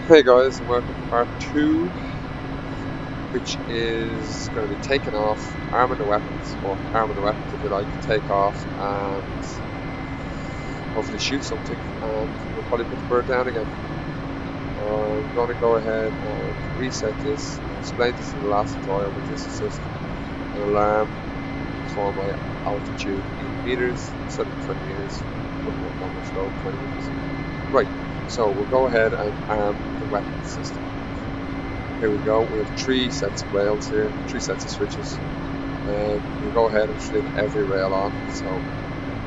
Hey guys, and welcome to part 2, which is going to be taking off, arming the weapons, or arming the weapons if you like, take off and hopefully shoot something, and we'll probably put the bird down again. I'm going to go ahead and reset this. I explained this in the last tutorial with this assist, an alarm for my altitude in meters instead of 20 meters, wouldn't work on much low, 20 meters. Right, so we'll go ahead and arm the weapon system. Here we go, we have 3 sets of rails here, 3 sets of switches. We'll go ahead and flick every rail on, so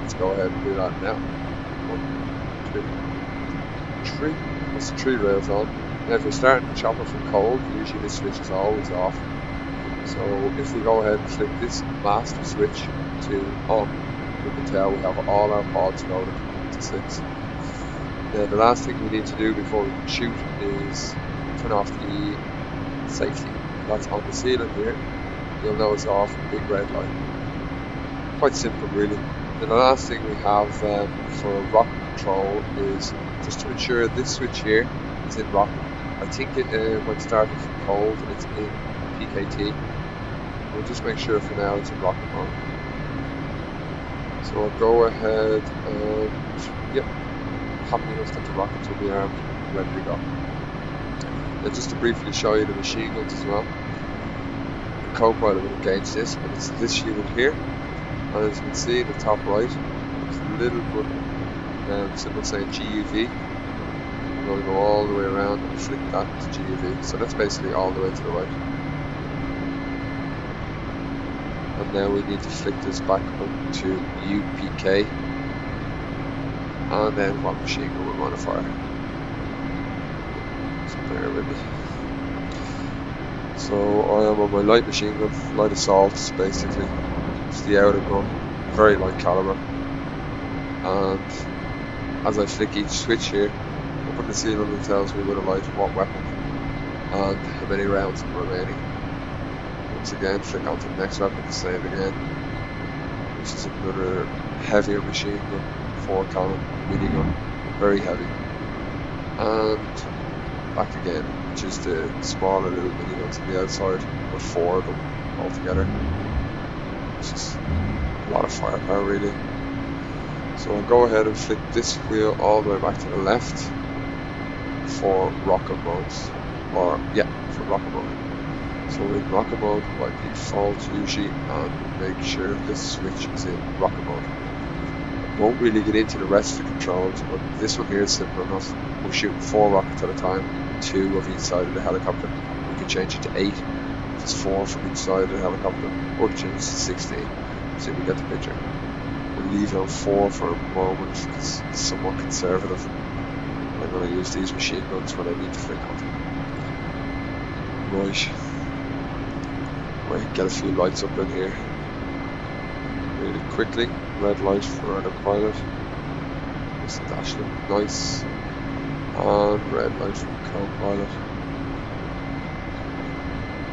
let's go ahead and do that now. 1, 2, 3. That's 3 rails on. Now if you're starting to chop it from cold, usually this switch is always off. So if we go ahead and flick this master switch to on, we can tell we have all our pods loaded to 6. Now the last thing we need to do before we can shoot is turn off the safety. That's on the ceiling here. You'll notice off a big red light. Quite simple really. Then the last thing we have for rocket control is just to ensure this switch here is in rocket. I think it when starting from cold it's in PKT. We'll just make sure for now it's in rocket mode. So I'll go ahead and yep, happy enough that the rockets will be armed, ready to go. Now just to briefly show you the machine guns as well. The co-pilot will engage this, and it's this unit here. And as you can see in the top right, there's a little button symbol saying GUV. I'm going to go all the way around and flick that to GUV. So that's basically all the way to the right. And now we need to flick this back up to UPK. And then what machine gun we want to fire. So bear with me. So I am on my light machine gun, light assaults basically. It's the outer gun, very light caliber. And as I flick each switch here, up on the ceiling it tells me with a light what weapon and how many rounds are remaining. Once again, flick onto the next weapon, same again. This is another heavier machine gun, 4-cannon minigun, very heavy. And back again, which is the smaller little miniguns on the outside, with 4 of them altogether. It's just a lot of firepower really. So I'll go ahead and flick this wheel all the way back to the left for rocket modes, or yeah, for rocket mode. So in rocket mode by default usually, and make sure this switch is in rocket mode. Won't really get into the rest of the controls, but this one here is simple enough. We're shooting 4 rockets at a time, 2 of each side of the helicopter. We can change it to 8, if it's 4 from each side of the helicopter, or change it to 16, so we get the picture. We'll leave it on 4 for a moment, because it's somewhat conservative. I'm going to use these machine guns when I need to flick on them. Right. Might get a few lights up in here really quickly. Red light for the pilot, just dash them, nice, and red light for the co-pilot.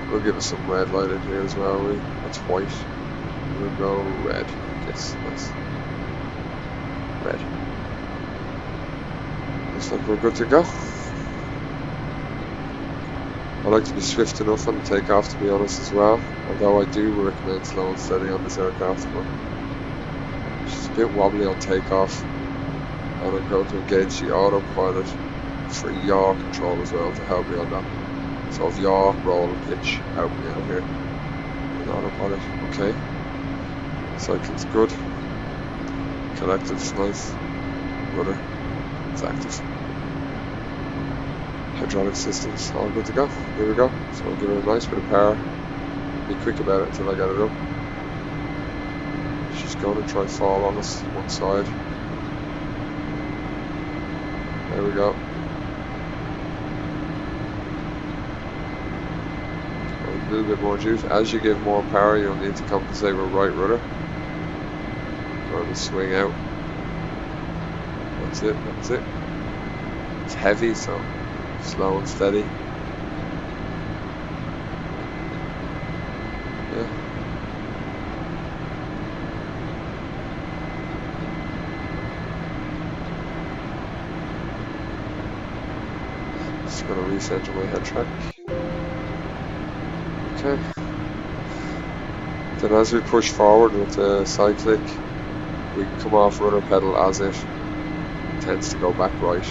We'll give us some red light in here as well, that's white, we'll go red, yes, nice, red. Looks like we're good to go. I like to be swift enough on the takeoff to be honest as well, although I do recommend slow and steady on this aircraft, but it's a bit wobbly on takeoff. And I'm going to engage the autopilot for yaw control as well to help me on that. So if yaw, roll and pitch, help me out here. And autopilot, okay. Cycling's good. Collective's nice. Rudder, it's active. Hydraulic systems, all good to go. Here we go. So I'll give it a nice bit of power. Be quick about it until I get it up. She's going to try fall on us one side. There we go. A little bit more juice. As you give more power, you'll need to compensate with right rudder. Or the swing out. That's it, that's it. It's heavy, so slow and steady. Yeah. Just gonna recenter my head track. Okay. Then as we push forward with the cyclic, we come off rudder pedal as it tends to go back right.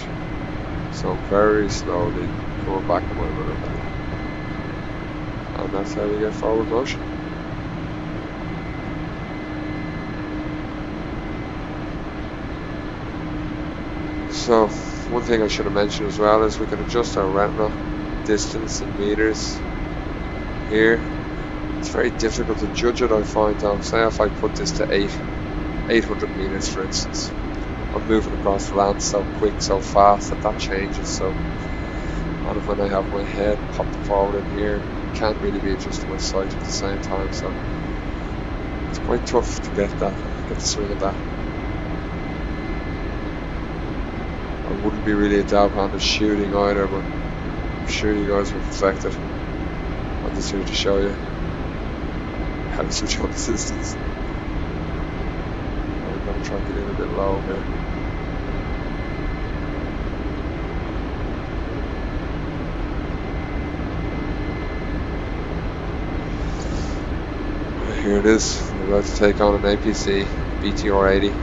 So I'm very slowly coming back on my rudder pedal. And that's how we get forward motion. So one thing I should have mentioned as well is we can adjust our retina distance in meters here. It's very difficult to judge it, I find though. Say if I put this to 800 meters for instance, I'm moving across the land so quick, so fast that changes. So, and when I have my head popped forward in here, I can't really be adjusting my sight at the same time. So it's quite tough to get the swing of that. I wouldn't be really a dab hand at shooting either, but I'm sure you guys will perfect it. I'm just here to show you how to switch on the distance. I'm going to try to get in a bit low here. Here it is. We're about to take on an APC BTR 80.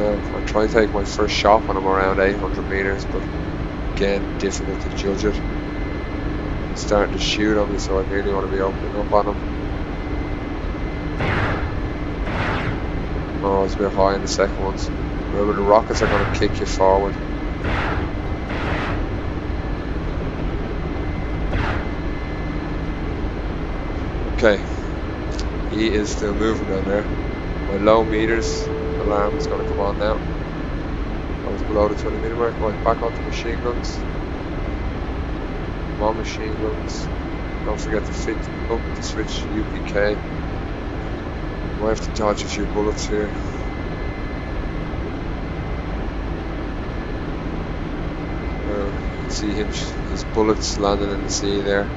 I try to take my first shot when I'm around 800 meters, but again, difficult to judge it. He's starting to shoot on me, so I really want to be opening up on him. Oh, it's a bit high in the second ones. Remember, the rockets are going to kick you forward. Okay, he is still moving down there. My low meters alarm is going to come on now. I was below the 20 meter mark. Right, back onto machine guns. More machine guns. Don't forget to fit up the switch UPK. Might have to dodge a few bullets here. You can see his bullets landing in the sea there.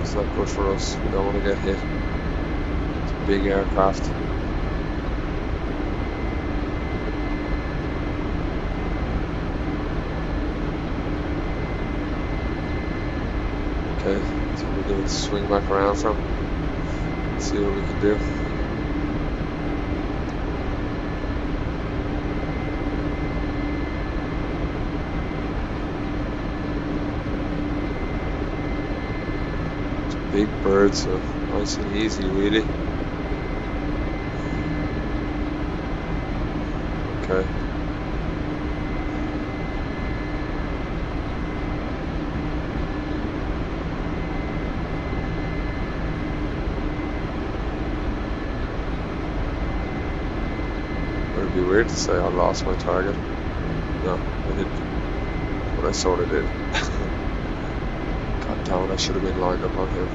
It's not good for us. We don't want to get hit. It's a big aircraft. Okay, so we're going to swing back around from. See what we can do. It's a big bird, so nice and easy, really. Okay. It'd be weird to say I lost my target. No, I didn't. But I sort of did. God damn it, I should have been lined up on him.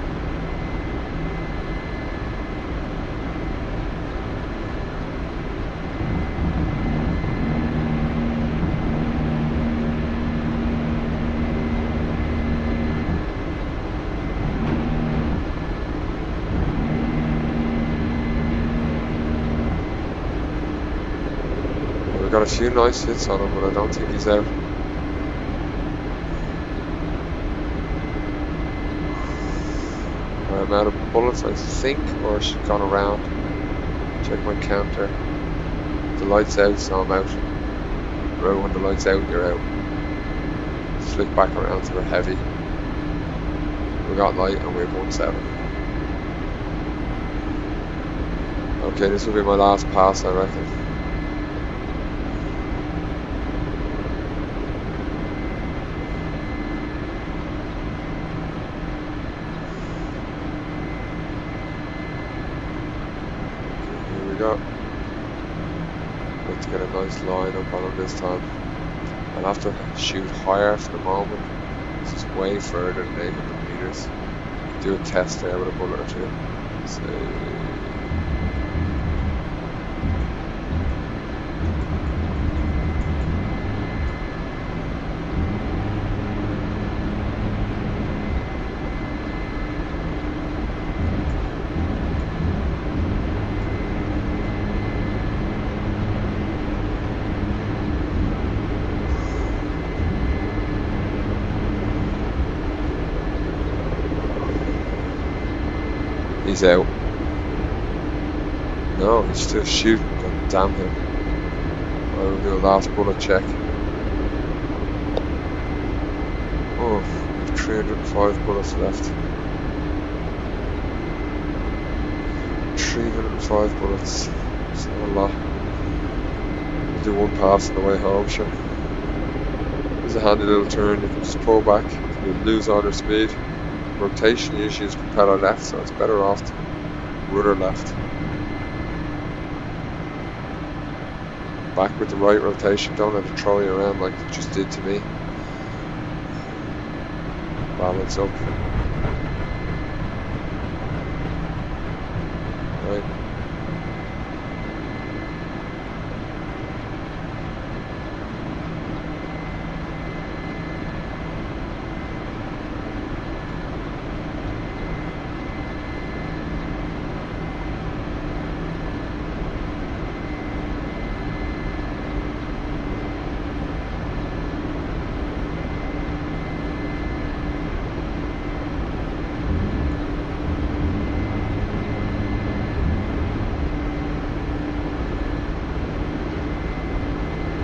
We got a few nice hits on him, but I don't think he's out. I'm out of bullets, I think, or she's gone around. Check my counter. The light's out, so I'm out. Remember, when the light's out, you're out. Flick back around to the heavy. We got light and we're 1-7. Okay, this will be my last pass, I reckon. Go. Let's get a nice line up on him this time. I'll have to shoot higher for the moment. This is way further than 800 meters. Do a test there with a bullet or two. So, He's out. No, he's still shooting. God damn him. I will do a last bullet check. Oh, we have 305 bullets left. 305 bullets. It's not a lot. We'll do one pass on the way home, sure. It's a handy little turn. You can just pull back. You lose all your speed. Rotation usually is propeller left, so it's better off to rudder left. Back with the right rotation, don't let it throw you around like it just did to me. Balance up. Right.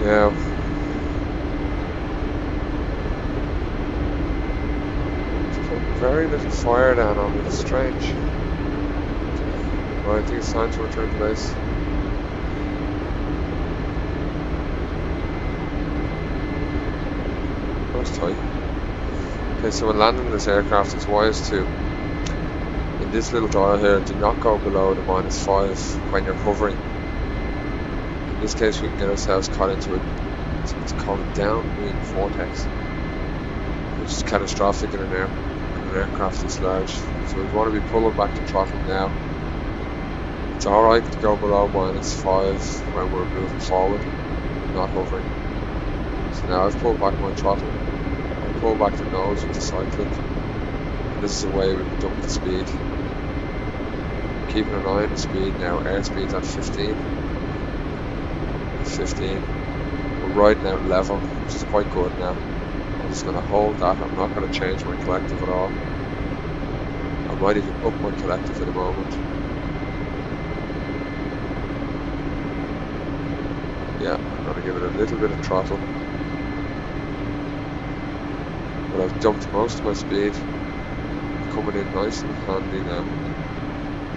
Yeah. It's put very little fire down on me, it's strange. Well, I think it's time to return to base. That was tight. Okay, so when landing this aircraft, it's wise to, in this little dial here, do not go below the -5 when you're hovering. In this case, we can get ourselves caught into it's called a downwind vortex, which is catastrophic in an aircraft this large. So we want to be pulling back the throttle now. It's alright to go below -5 when we're moving forward, not hovering. So now I've pulled back my throttle. I'll pull back the nose with the side click. And this is the way we reduce the speed. Keeping an eye on the speed now. Airspeed's at 15. 15. We're right now level, which is quite good now. I'm just going to hold that. I'm not going to change my collective at all. I might even up my collective in a moment. Yeah, I'm going to give it a little bit of throttle. But I've dumped most of my speed. Coming in nice and handy now.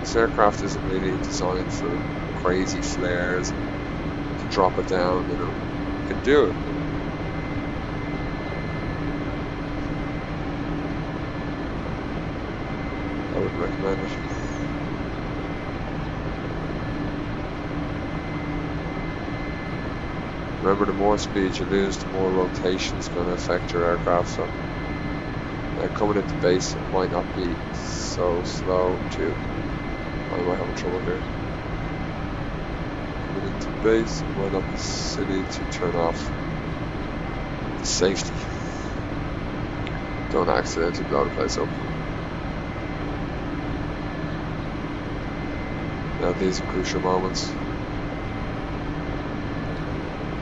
This aircraft isn't really designed for crazy flares. Drop it down, you know. You can do it. I would recommend it. Remember, the more speed you lose, the more rotation is going to affect your aircraft. So, coming into base, it might not be so slow too. I might have trouble here. Into base, it might not be silly to turn off the safety. Don't accidentally blow the place up. Now these are crucial moments.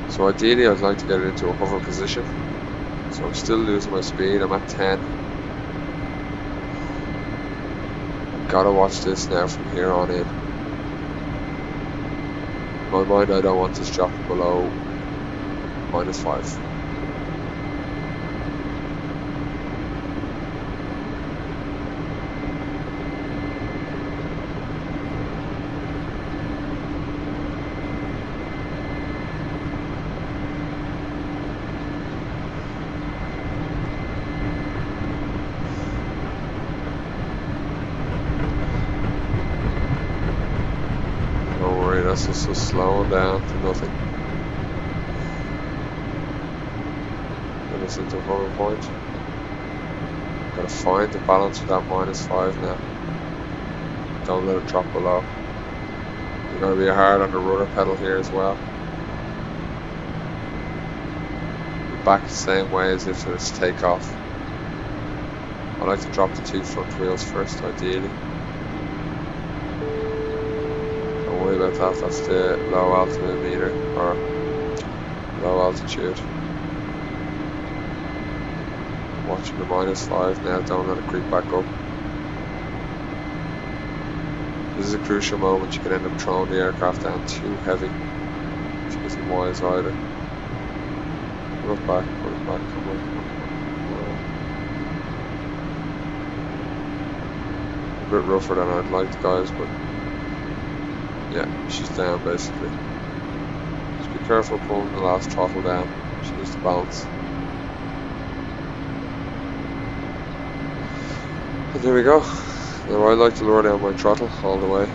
So ideally I'd like to get it into a hover position. So I'm still losing my speed, I'm at 10. I've got to watch this now from here on in. In my mind, I don't want this dropping below -5. Don't worry, that's just slowing down to nothing. Get us into a hover point. Gotta find the balance with that -5 now. Don't let it drop below. You're gonna be hard on the rudder pedal here as well. You're back the same way as if it's takeoff. I like to drop the 2 front wheels first, ideally. Don't worry about that, that's the low altitude meter, or low altitude. Watching the -5 now, don't let it creep back up. This is a crucial moment. You can end up throwing the aircraft down too heavy, which isn't wise either. Pull it back, come on, come on. A bit rougher than I'd like, guys, but yeah, she's down basically. Just be careful pulling the last throttle down. She needs to balance. And there we go. Now I like to lower down my throttle all the way.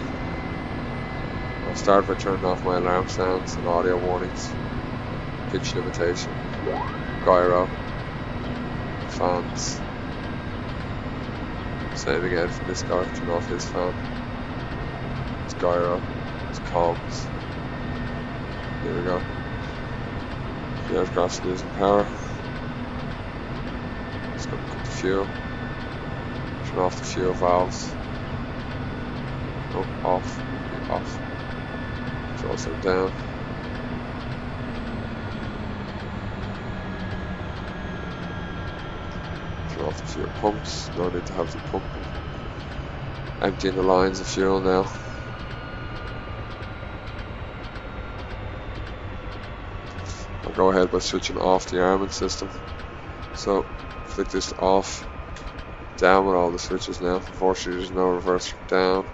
I'll start by turning off my alarm sounds and audio warnings, pitch limitation, gyro, fans. Same again for this guy, turn off his fan. It's gyro, it's comms. There we go. The aircraft's losing power. It's going to cut the fuel. Turn off the fuel valves. Oh, off. Off. Throws them down. Turn off the fuel pumps. No need to have them pumping. Emptying the lines of fuel now. I'll go ahead by switching off the armament system. So, flick this to off. Down with all the switches now. Unfortunately, there's no reverse from down.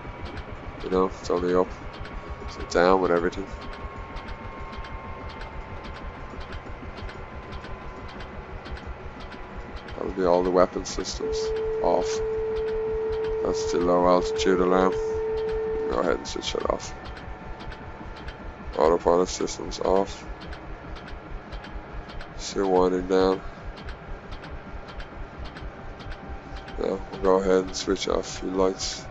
You know, it's only up. So down with everything. That'll be all the weapon systems off. That's the low altitude alarm. Go ahead and switch that off. Autopilot systems off. Still winding down. Now we'll go ahead and switch off a few lights.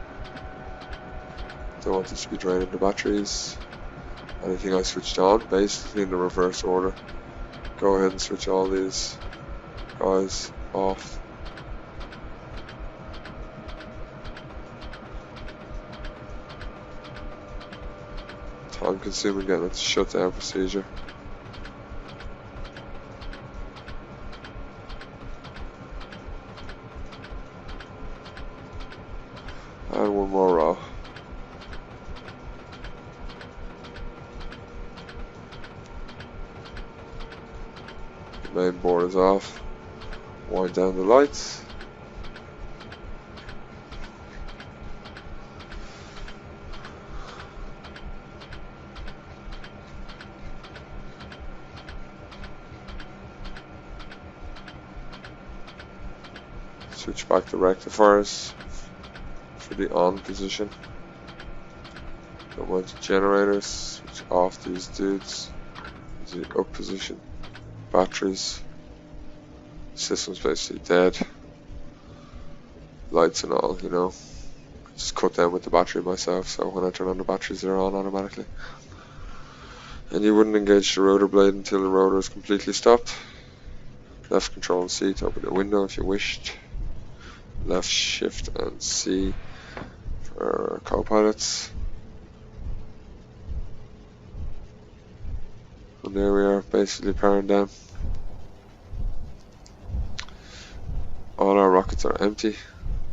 Don't want this to be draining the batteries. Anything I switched on, basically in the reverse order. Go ahead and switch all these guys off. Time consuming getting it to shut down procedure. And one more row. The main board is off. Wind down the lights. Switch back to rectifiers for the on position. Don't mind the generators. Switch off these dudes. The up position. Batteries. System's basically dead. Lights and all, you know. Just cut down with the battery myself, so when I turn on the batteries they're on automatically. And you wouldn't engage the rotor blade until the rotor is completely stopped. Left control C to open the window if you wished. Left shift and C for co-pilots. And there we are, basically powering down. All our rockets are empty.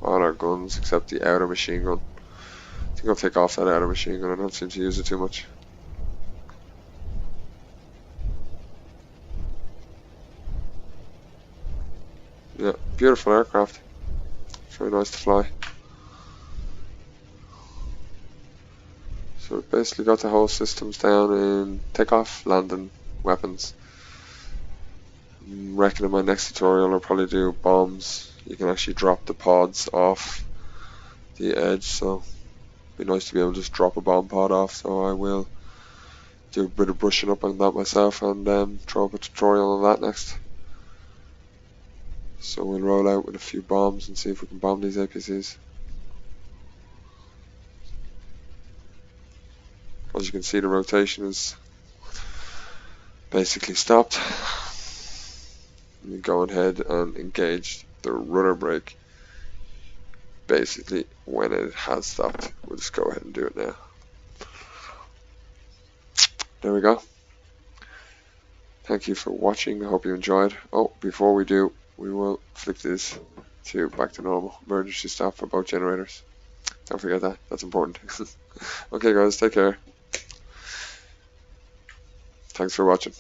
All our guns except the outer machine gun. I think I'll take off that outer machine gun. I don't seem to use it too much. Yeah, beautiful aircraft. Very nice to fly. So we've basically got the whole systems down in takeoff, landing, weapons. I reckon in my next tutorial I'll probably do bombs. You can actually drop the pods off the edge, so it'd be nice to be able to just drop a bomb pod off. So I will do a bit of brushing up on that myself and throw up a tutorial on that next. So we'll roll out with a few bombs and see if we can bomb these APCs. As you can see, the rotation is basically stopped. We go ahead and engage the rudder brake basically when it has stopped. We'll just go ahead and do it now. There we go. Thank you for watching. I hope you enjoyed. Oh, before we do, we will flick this to back to normal. Emergency stop for both generators. Don't forget that. That's important. Okay, guys, take care. Thanks for watching.